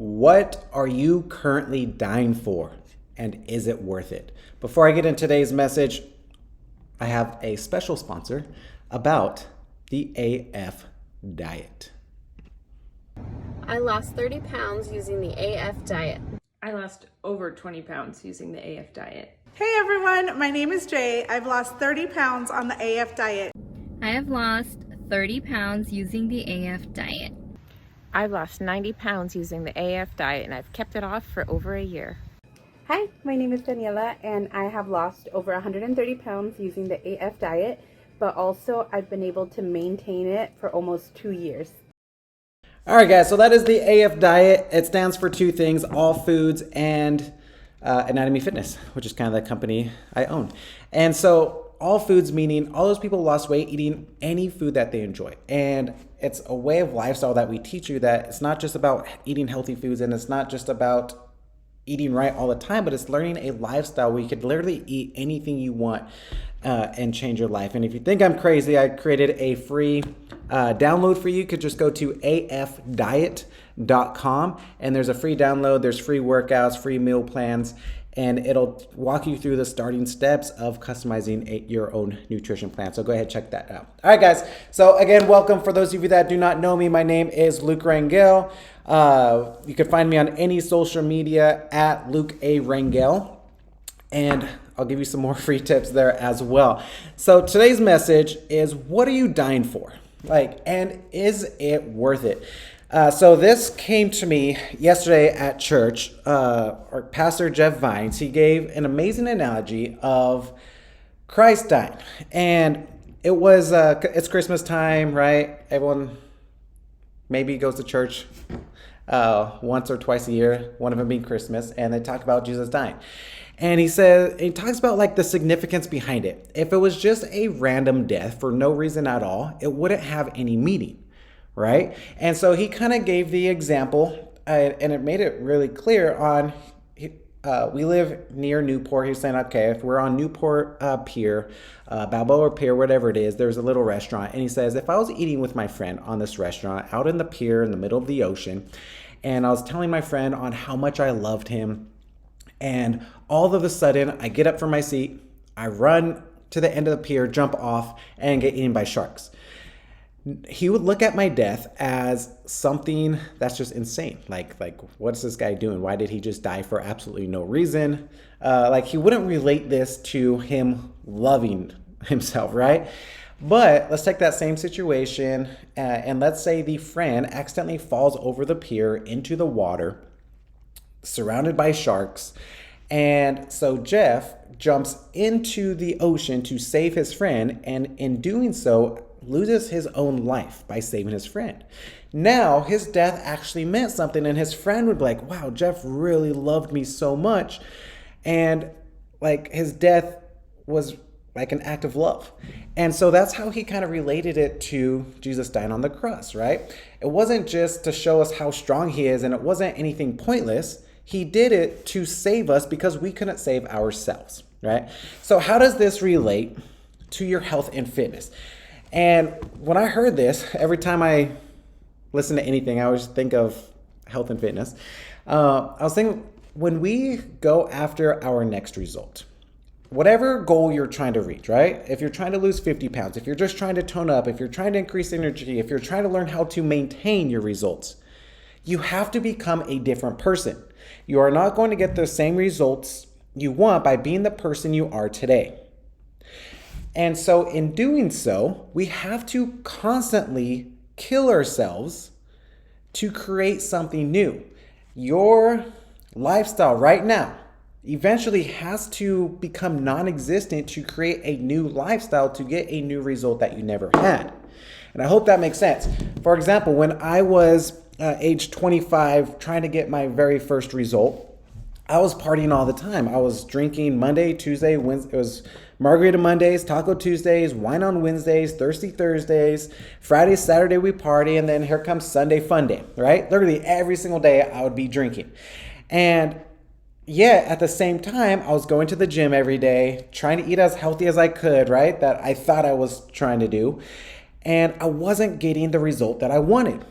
What are you currently dying for? And is it worth it? Before I get into today's message, I have a special sponsor about the AF diet. I lost 30 pounds using the AF diet. I lost over 20 pounds using the AF diet. Hey everyone, my name is Jay. I've lost 30 pounds on the AF diet. I have lost 30 pounds using the AF diet. I've lost 90 pounds using the AF diet and I've kept it off for over a year. Hi, my name is Daniela and I have lost over 130 pounds using the AF diet, but also I've been able to maintain it for almost 2 years. All right, guys, so that is the AF diet. It stands for two things: All Foods and Anatomy Fitness, which is kind of the company I own. And so all foods meaning all those people lost weight eating any food that they enjoy. And it's a way of lifestyle that we teach you that it's not just about eating healthy foods and it's not just about eating right all the time, but it's learning a lifestyle where you could literally eat anything you want and change your life. And if you think I'm crazy, I created a free download for you. You could just go to afdiet.com and there's a free download. There's free workouts, free meal plans, and it'll walk you through the starting steps of customizing your own nutrition plan. So go ahead, check that out. All right, guys. So again, welcome. For those of you that do not know me, my name is Luke Rangel. You can find me on any social media at Luke A. Rangel. And I'll give you some more free tips there as well. So today's message is, what are you dying for? And is it worth it? So this came to me yesterday at church. Our pastor Jeff Vines, he gave an amazing analogy of Christ dying, and it was it's Christmas time, right? Everyone maybe goes to church once or twice a year, one of them being Christmas, and they talk about Jesus dying. And he talks about the significance behind it. If it was just a random death for no reason at all, it wouldn't have any meaning. Right? And so he kind of gave the example, and it made it really clear on, we live near Newport. He's saying, okay, if we're on Newport Pier, Balboa Pier, whatever it is, there's a little restaurant. And he says, if I was eating with my friend on this restaurant out in the pier in the middle of the ocean, and I was telling my friend on how much I loved him, and all of a sudden I get up from my seat, I run to the end of the pier, jump off, and get eaten by sharks. He would look at my death as something that's just insane. Like what's this guy doing? Why did he just die for absolutely no reason? He wouldn't relate this to him loving himself, right? But let's take that same situation and let's say the friend accidentally falls over the pier into the water, surrounded by sharks. And so Jeff jumps into the ocean to save his friend, and in doing so, loses his own life by saving his friend. Now, his death actually meant something, and his friend would be like, wow, Jeff really loved me so much. And his death was like an act of love. And so that's how he kind of related it to Jesus dying on the cross, right? It wasn't just to show us how strong he is, and it wasn't anything pointless. He did it to save us because we couldn't save ourselves, right? So how does this relate to your health and fitness? And when I heard this, every time I listen to anything, I always think of health and fitness. I was thinking, when we go after our next result, whatever goal you're trying to reach, right? If you're trying to lose 50 pounds, if you're just trying to tone up, if you're trying to increase energy, if you're trying to learn how to maintain your results, you have to become a different person. You are not going to get the same results you want by being the person you are today. And so in doing so, we have to constantly kill ourselves to create something new. Your lifestyle right now eventually has to become non-existent to create a new lifestyle to get a new result that you never had. And I hope that makes sense. For example, when I was age 25 trying to get my very first result, I was partying all the time. I was drinking Monday, Tuesday, Wednesday. It was Margarita Mondays, Taco Tuesdays, wine on Wednesdays, Thirsty Thursdays, Friday, Saturday we party, and then here comes Sunday Fun Day, right? Literally every single day I would be drinking. And yet at the same time, I was going to the gym every day, trying to eat as healthy as I could, right? That I thought I was trying to do. And I wasn't getting the result that I wanted.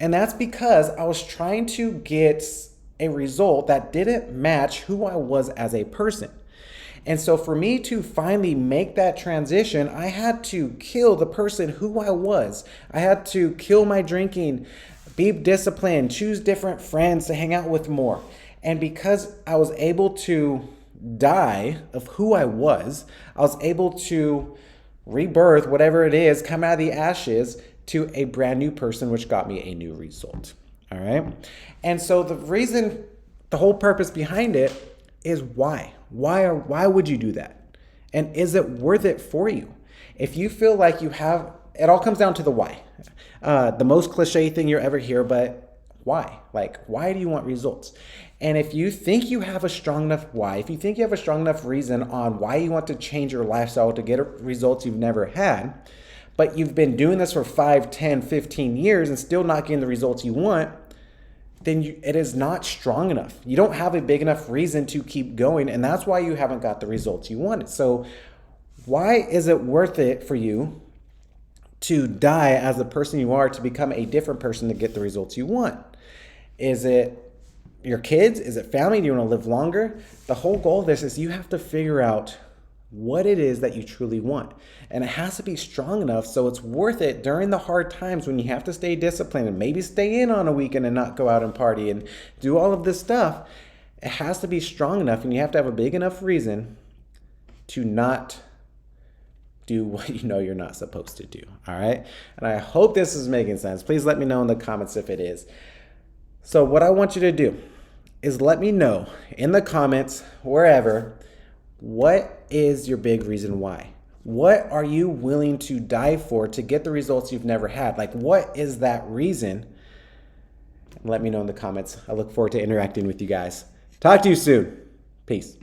And that's because I was trying to get a result that didn't match who I was as a person. And so for me to finally make that transition, I had to kill the person who I was. I had to kill my drinking, be disciplined, choose different friends to hang out with more. And because I was able to die of who I was able to rebirth, whatever it is, come out of the ashes to a brand new person, which got me a new result. All right. And so the whole purpose behind it is why? Why would you do that? And is it worth it for you? If you feel like you have, it all comes down to the why. The most cliche thing you ever hear, but why? Like, why do you want results? And if you think you have a strong enough why, if you think you have a strong enough reason on why you want to change your lifestyle to get results you've never had, but you've been doing this for 5, 10, 15 years and still not getting the results you want, then it is not strong enough. You don't have a big enough reason to keep going, and that's why you haven't got the results you wanted. So why is it worth it for you to die as the person you are to become a different person to get the results you want? Is it your kids? Is it family? Do you want to live longer? The whole goal of this is you have to figure out what it is that you truly want. And it has to be strong enough so it's worth it during the hard times when you have to stay disciplined and maybe stay in on a weekend and not go out and party and do all of this stuff. It has to be strong enough, and you have to have a big enough reason to not do what you know you're not supposed to do. All right. And I hope this is making sense. Please let me know in the comments if it is. So what I want you to do is let me know in the comments, wherever, what is your big reason why? What are you willing to die for to get the results you've never had? Like, what is that reason? Let me know in the comments. I look forward to interacting with you guys. Talk to you soon. Peace.